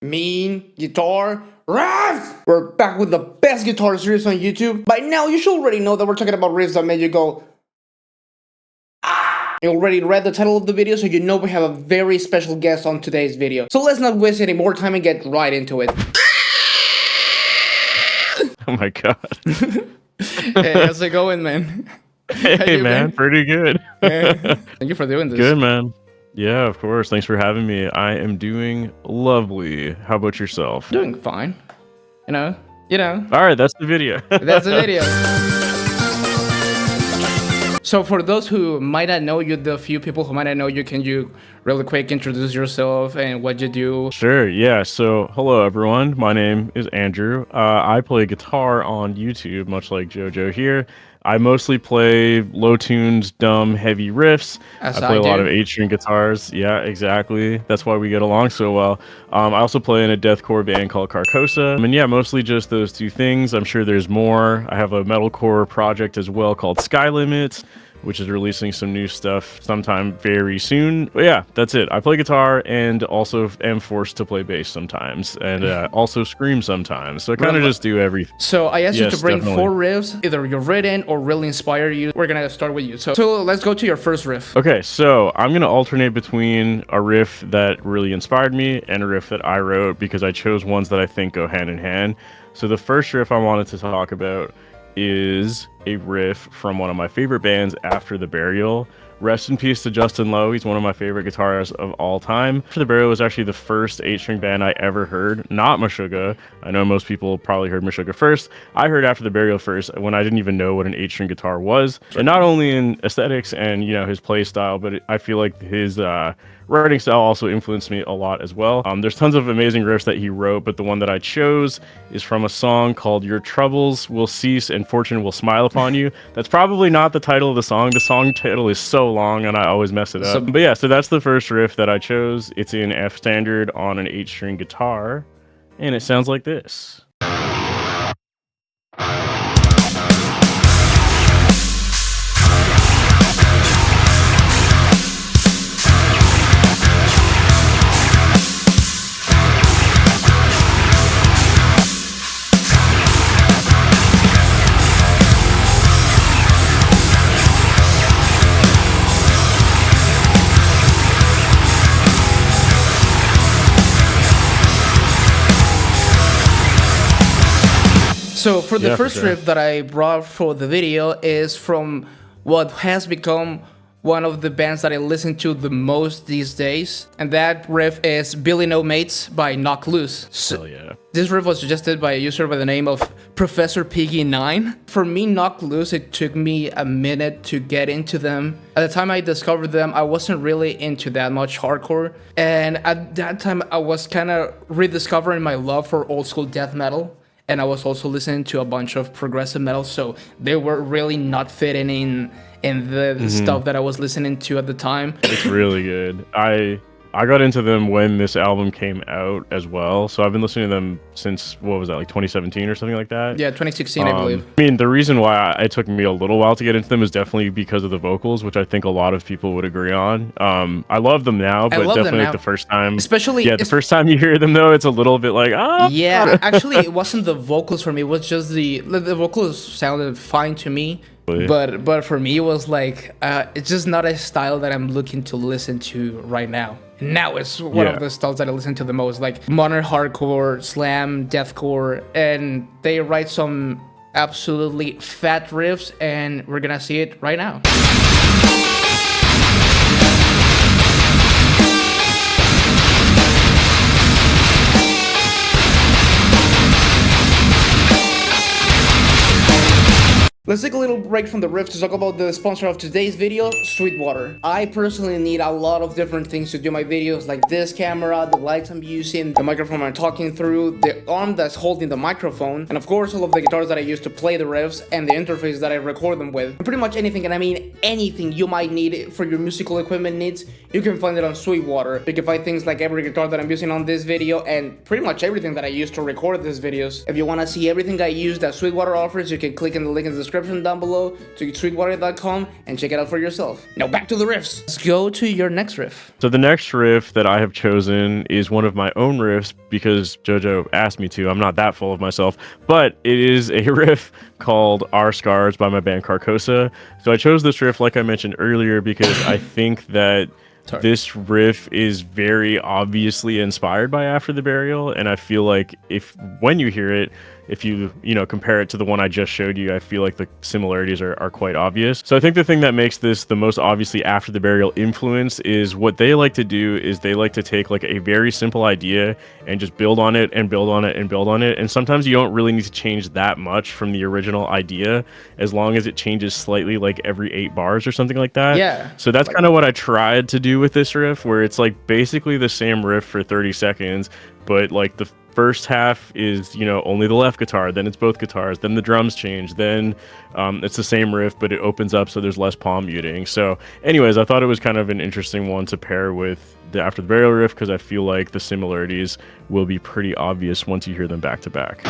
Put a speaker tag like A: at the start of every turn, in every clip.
A: mean guitar riffs. We're back with the best guitar series on YouTube. By now, you should already know that we're talking about riffs that made you go ah! You already read the title of the video, so you know we have a very special guest on today's video. So let's not waste any more time and get right into it.
B: Oh my god.
A: Hey, how's it going, man?
B: Hey man, pretty good.
A: Thank you for doing this.
B: Good, man. Yeah, of course. Thanks for having me. I am doing lovely. How about yourself?
A: Doing fine. You know.
B: All right, that's the video.
A: That's the video. So for those who might not know you, the few people who might not know you, can you really quick introduce yourself and what you do?
B: Sure, yeah. So, hello everyone. My name is Andrew. I play guitar on YouTube, much like Jojo here. I mostly play low-tuned, dumb, heavy riffs. I play a lot of 8-string guitars. Yeah, exactly. That's why we get along so well. I also play in a deathcore band called Carcosa. And yeah, mostly just those two things. I'm sure there's more. I have a metalcore project as well called Sky Limit, which is releasing some new stuff sometime very soon. But yeah, that's it. I play guitar and also am forced to play bass sometimes, and also scream sometimes. So I kind of just do everything.
A: So I asked you to bring 4 riffs, either you've written or really inspire you. We're gonna start with you. So let's go to your first riff.
B: Okay, so I'm gonna alternate between a riff that really inspired me and a riff that I wrote, because I chose ones that I think go hand in hand. So the first riff I wanted to talk about is a riff from one of my favorite bands, After the Burial. Rest in peace to Justin Lowe. He's one of my favorite guitarists of all time. After the Burial was actually the first 8-string band I ever heard, not Meshuggah. I know most people probably heard Meshuggah first. I heard After the Burial first when I didn't even know what an 8-string guitar was. And not only in aesthetics and, you know, his play style, but I feel like his writing style also influenced me a lot as well. There's tons of amazing riffs that he wrote, but the one that I chose is from a song called Your Troubles Will Cease and Fortune Will Smile Upon You. That's probably not the title of the song. The song title is so long and I always mess it up. But yeah, so that's the first riff that I chose. It's in F standard on an 8-string guitar, and it sounds like this.
A: So for the first riff that I brought for the video is from what has become one of the bands that I listen to the most these days, and that riff is Billy No Mates by Knock Loose.
B: So, yeah.
A: This riff was suggested by a user by the name of Professor Piggy9. For me, Knock Loose, it took me a minute to get into them. At the time I discovered them, I wasn't really into that much hardcore, and at that time I was kind of rediscovering my love for old school death metal. And I was also listening to a bunch of progressive metal, so they were really not fitting in the stuff that I was listening to at the time.
B: It's really good. I got into them when this album came out as well, so I've been listening to them since, what was that, like 2017 or something like that?
A: Yeah, 2016, I believe.
B: I mean, the reason why it took me a little while to get into them is definitely because of the vocals, which I think a lot of people would agree on. I love them now, but definitely like the first time, the first time you hear them though, it's a little bit like,
A: Yeah, actually, it wasn't the vocals for me. It was just the vocals sounded fine to me. But for me, it was like, it's just not a style that I'm looking to listen to right now. Now it's one of the styles that I listen to the most, like modern hardcore, slam, deathcore, and they write some absolutely fat riffs, and we're gonna see it right now. Let's take a little break from the riff to talk about the sponsor of today's video, Sweetwater. I personally need a lot of different things to do my videos, like this camera, the lights I'm using, the microphone I'm talking through, the arm that's holding the microphone, and of course all of the guitars that I use to play the riffs, and the interface that I record them with. Pretty much anything, and I mean anything you might need for your musical equipment needs, you can find it on Sweetwater. You can find things like every guitar that I'm using on this video, and pretty much everything that I use to record these videos. If you want to see everything I use that Sweetwater offers, you can click in the link in the description description down below to sweetwater.com and check it out for yourself. Now back to the riffs. Let's go to your next riff.
B: So the next riff that I have chosen is one of my own riffs because Jojo asked me to. I'm not that full of myself, but it is a riff called Our Scars by my band Carcosa. So I chose this riff, like I mentioned earlier, because I think that this riff is very obviously inspired by After the Burial, and I feel like when you hear it, if you compare it to the one I just showed you, I feel like the similarities are quite obvious. So I think the thing that makes this the most obviously After the Burial influence is what they like to do is they like to take like a very simple idea and just build on it and build on it and build on it. And sometimes you don't really need to change that much from the original idea as long as it changes slightly, like every 8 bars or something like that.
A: Yeah.
B: So that's kind of what I tried to do with this riff, where it's like basically the same riff for 30 seconds, but like the first half is only the left guitar, then it's both guitars, then the drums change, then it's the same riff but it opens up so there's less palm muting. So anyways, I thought it was kind of an interesting one to pair with the After the Burial riff because I feel like the similarities will be pretty obvious once you hear them back to back.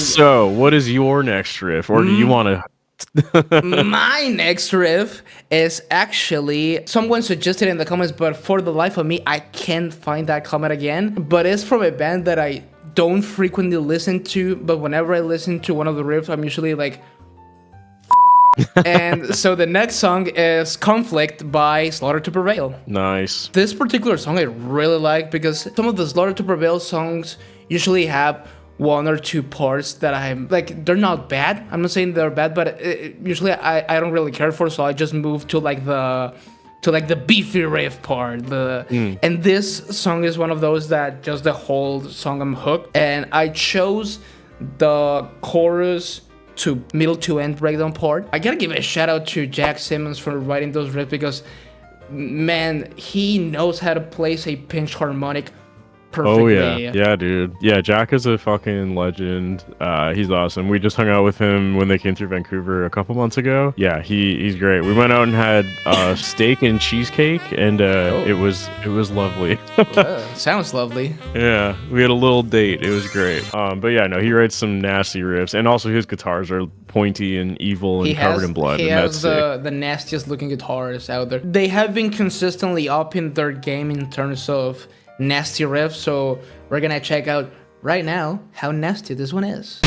B: So, what is your next riff, or do you want to?
A: My next riff is actually someone suggested in the comments, but for the life of me, I can't find that comment again. But it's from a band that I don't frequently listen to, but whenever I listen to one of the riffs, I'm usually like. And so the next song is Conflict by Slaughter to Prevail.
B: Nice.
A: This particular song I really like because some of the Slaughter to Prevail songs usually have 1 or 2 parts that I'm like, they're not bad. I'm not saying they're bad, but usually I don't really care for, so I just move to like the beefy riff part. And this song is one of those that just the whole song I'm hooked. And I chose the chorus to middle to end breakdown part. I gotta give a shout out to Jack Simmons for writing those riffs because man, he knows how to place a pinch harmonic perfectly.
B: Oh yeah, dude. Yeah, Jack is a fucking legend. He's awesome. We just hung out with him when they came through Vancouver a couple months ago. Yeah, he's great. We went out and had steak and cheesecake, and it was lovely.
A: Sounds lovely.
B: Yeah, we had a little date. It was great. But yeah, no, he writes some nasty riffs, and also his guitars are pointy and evil and covered in blood.
A: He has the nastiest looking guitars out there. They have been consistently upping their game in terms of nasty riff, so we're gonna check out right now how nasty this one is.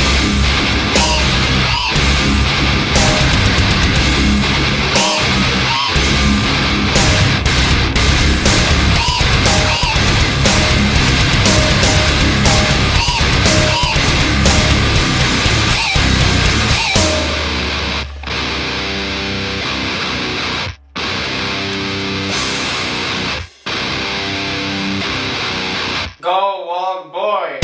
A: Go walk boy.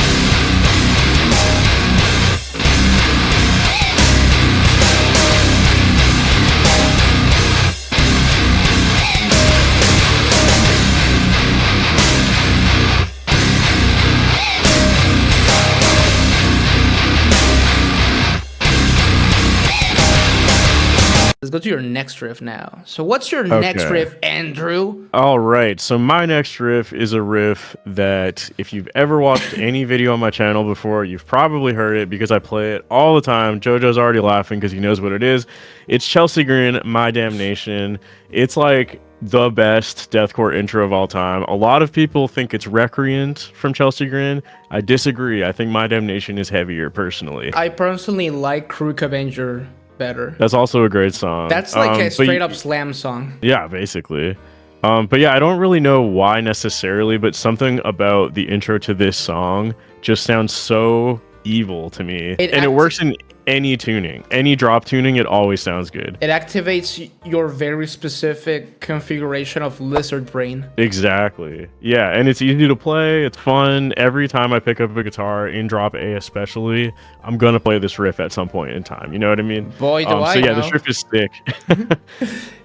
A: Let's go to your next riff now. So what's your next riff, Andrew?
B: All right, so my next riff is a riff that if you've ever watched any video on my channel before, you've probably heard it because I play it all the time. Jojo's already laughing because he knows what it is. It's Chelsea Grin, My Damnation. It's like the best deathcore intro of all time. A lot of people think it's Recreant from Chelsea Grin. I disagree. I think My Damnation is heavier, personally.
A: I personally like Crook Avenger better.
B: That's also a great song.
A: That's like a straight up slam song.
B: Yeah, basically. But yeah, I don't really know why necessarily, but something about the intro to this song just sounds so evil to me. It works in any tuning, any drop tuning, it always sounds good.
A: It activates your very specific configuration of lizard brain.
B: Exactly. Yeah, and it's easy to play. It's fun. Every time I pick up a guitar, in drop A especially, I'm gonna play this riff at some point in time. You know what I mean?
A: Boy, do I
B: So yeah,
A: know.
B: this riff is sick.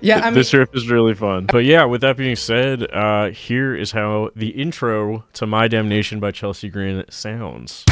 A: Yeah, I mean,
B: this riff is really fun. But yeah, with that being said, here is how the intro to My Damnation by Chelsea Grin sounds.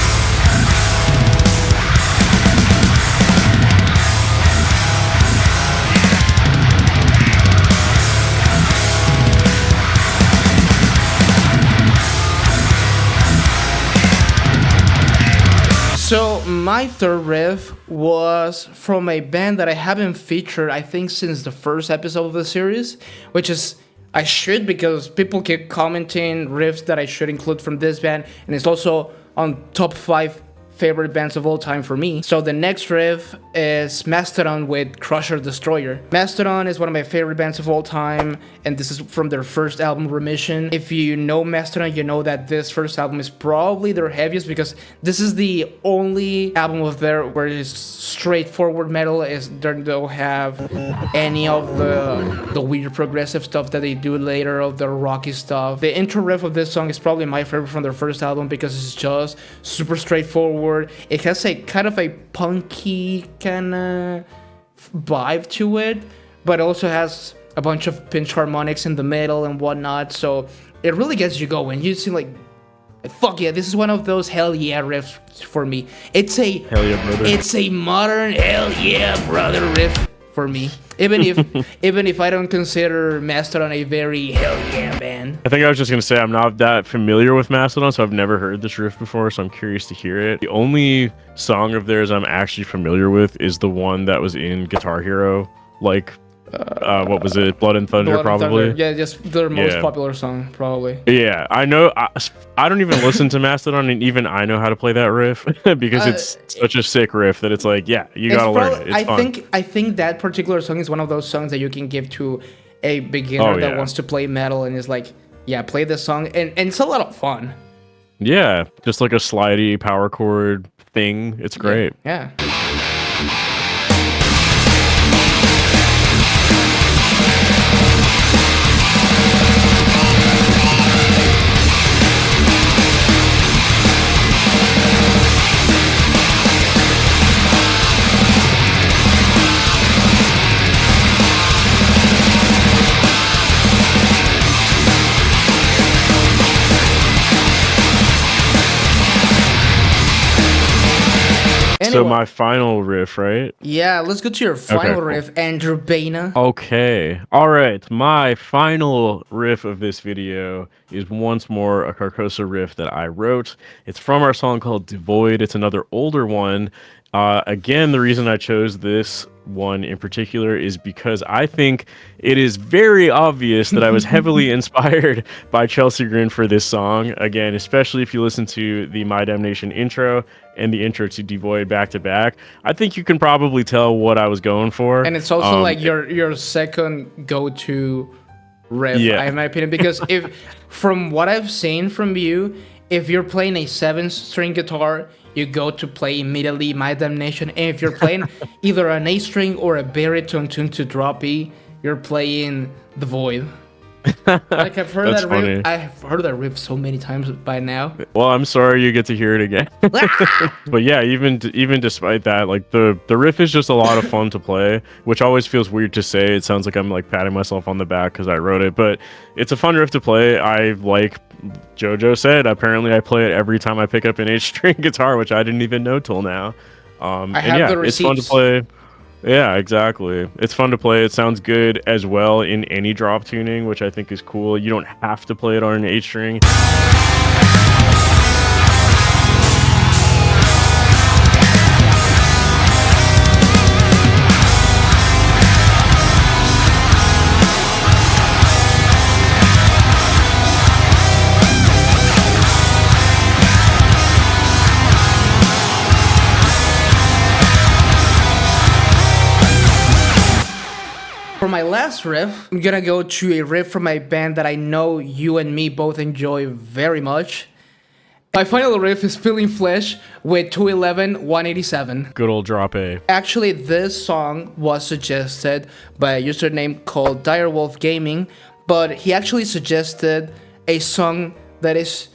A: So my third riff was from a band that I haven't featured, I think, since the first episode of the series, which is, I should, because people keep commenting riffs that I should include from this band, and it's also on top 5 favorite bands of all time for me. So the next riff is Mastodon with Crusher Destroyer. Mastodon is one of my favorite bands of all time, and this is from their first album, Remission. If you know Mastodon, you know that this first album is probably their heaviest, because this is the only album of theirs where it's straightforward metal. They don't have any of the weird progressive stuff that they do later, of the rocky stuff. The intro riff of this song is probably my favorite from their first album, because it's just super straightforward. It has a kind of a punky kind of vibe to it, but also has a bunch of pinch harmonics in the middle and whatnot, so it really gets you going. You see, like, fuck yeah, this is one of those hell yeah riffs for me. It's a
B: hell yeah, brother.
A: It's a modern hell yeah brother riff for me. Even if I don't consider Mastodon a very hell yeah band.
B: I think I was just gonna say I'm not that familiar with Mastodon, so I've never heard this riff before, so I'm curious to hear it. The only song of theirs I'm actually familiar with is the one that was in Guitar Hero, like what was it, Blood and Thunder?
A: Blood and
B: probably.
A: Thunder. Yeah, just their most popular song, probably.
B: Yeah, I know. I don't even listen to Mastodon, and even I know how to play that riff because it's such a sick riff that it's like, yeah, you gotta learn it. It's fun.
A: I think that particular song is one of those songs that you can give to a beginner that wants to play metal and is like, yeah, play this song, and it's a lot of fun.
B: Yeah, just like a slidey power chord thing. It's great.
A: Yeah.
B: So my final riff, right?
A: Yeah, let's go to your final riff, Andrew Baina.
B: Okay. All right. My final riff of this video is once more a Carcosa riff that I wrote. It's from our song called Devoid. It's another older one. Again, the reason I chose this one in particular is because I think it is very obvious that I was heavily inspired by Chelsea Grin for this song. Again, especially if you listen to the My Damnation intro and the intro to Devoid back to back, I think you can probably tell what I was going for.
A: And it's also like your second go-to riff, in my opinion, because if from what I've seen from you, if you're playing a 7-string guitar, you go to play immediately My Damnation, and if you're playing either an A string or a baritone tuned to drop E, you're playing The Void. Like I've heard that riff. I've heard that riff so many times by now.
B: Well, I'm sorry you get to hear it again. But yeah, even despite that, like the riff is just a lot of fun to play, which always feels weird to say. It sounds like I'm like patting myself on the back because I wrote it, but it's a fun riff to play. I like Jojo said, apparently I play it every time I pick up an 8-string guitar, which I didn't even know till now. And yeah, it's fun to play. Yeah, exactly. It's fun to play. It sounds good as well in any drop tuning, which I think is cool. You don't have to play it on an 8-string.
A: For my last riff, I'm gonna go to a riff from a band that I know you and me both enjoy very much. My final riff is Peelingflesh with 211 187.
B: Good old drop A.
A: Actually, this song was suggested by a username called Direwolf Gaming, but he actually suggested a song that is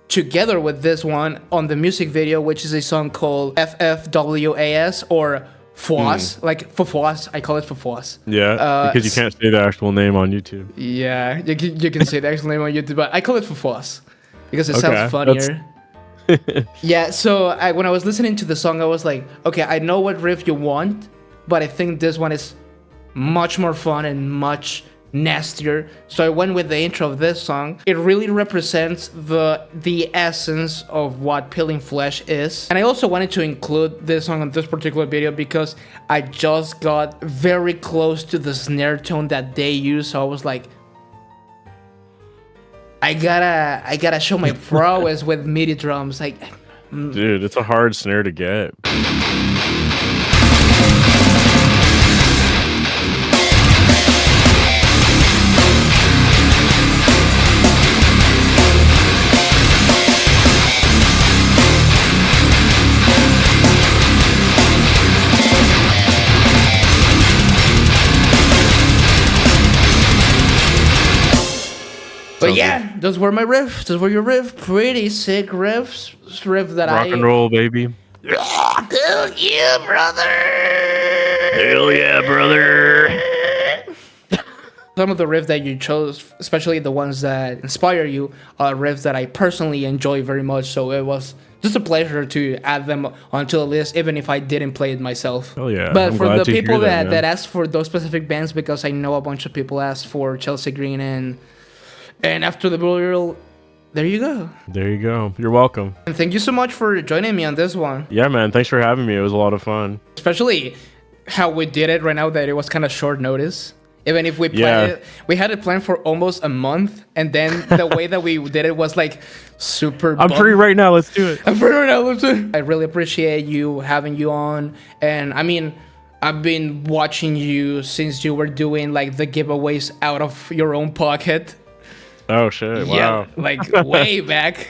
A: together with this one on the music video, which is a song called FFWAS or FWAS, like FWAS. I call it FWAS.
B: Yeah, because you can't say the actual name on YouTube.
A: Yeah, you can say the actual name on YouTube, but I call it FWAS because it sounds funnier. Yeah, so when I was listening to the song, I was like, okay, I know what riff you want, but I think this one is much more fun and much nastier. So I went with the intro of this song. It really represents the essence of what Peelingflesh is. And I also wanted to include this song on this particular video because I just got very close to the snare tone that they use. So I was like, I gotta show my prowess with MIDI drums. Like,
B: dude, it's a hard snare to get.
A: But yeah, those were my riffs. Those were your riff. Pretty sick riffs. Riff that
B: Rock and roll, baby.
A: Hell yeah, brother.
B: Hell yeah, brother.
A: Some of the riffs that you chose, especially the ones that inspire you, are riffs that I personally enjoy very much. So it was just a pleasure to add them onto the list, even if I didn't play it myself.
B: Oh yeah.
A: But
B: I'm
A: for
B: glad
A: the
B: to
A: people
B: hear
A: that asked for those specific bands, because I know a bunch of people asked for Chelsea Grin and After the Burial, there you go.
B: There you go. You're welcome.
A: And thank you so much for joining me on this one.
B: Yeah, man. Thanks for having me. It was a lot of fun.
A: Especially how we did it right now, that it was kind of short notice. Even if we planned it, we had it planned for almost a month, and then the way that we did it was like super.
B: I'm free right now. Let's do it.
A: I'm free right now. Let's do it. I really appreciate having you on, and I mean, I've been watching you since you were doing like the giveaways out of your own pocket.
B: Oh shit! Wow.
A: Yeah, like way back.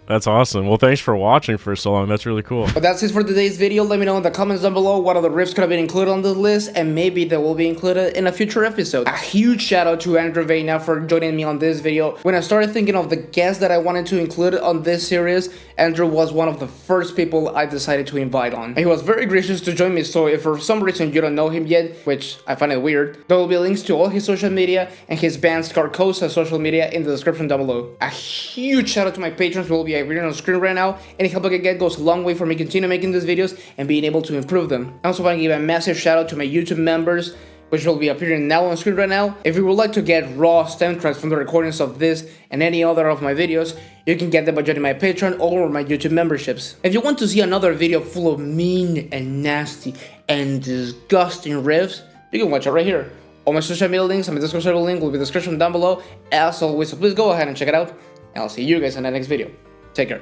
B: That's awesome. Well, thanks for watching for so long. That's really cool.
A: But that's it for today's video. Let me know in the comments down below what other riffs could have been included on this list, and maybe they will be included in a future episode. A huge shout out to Andrew Vena for joining me on this video. When I started thinking of the guests that I wanted to include on this series, Andrew was one of the first people I decided to invite on. And he was very gracious to join me, so if for some reason you don't know him yet, which I find it weird, there will be links to all his social media and his band's Carcosa social media in the description down below. A huge shout out to my patrons who will be appearing on the screen right now. Any help I can get goes a long way for me continue making these videos and being able to improve them. I also want to give a massive shout out to my YouTube members, which will be appearing now on the screen right now. If you would like to get raw stem tracks from the recordings of this and any other of my videos, you can get them by joining my Patreon or my YouTube memberships. If you want to see another video full of mean and nasty and disgusting riffs, you can watch it right here. All my social media links and my Discord server link will be in the description down below. As always, so please go ahead and check it out, and I'll see you guys in the next video. Take care.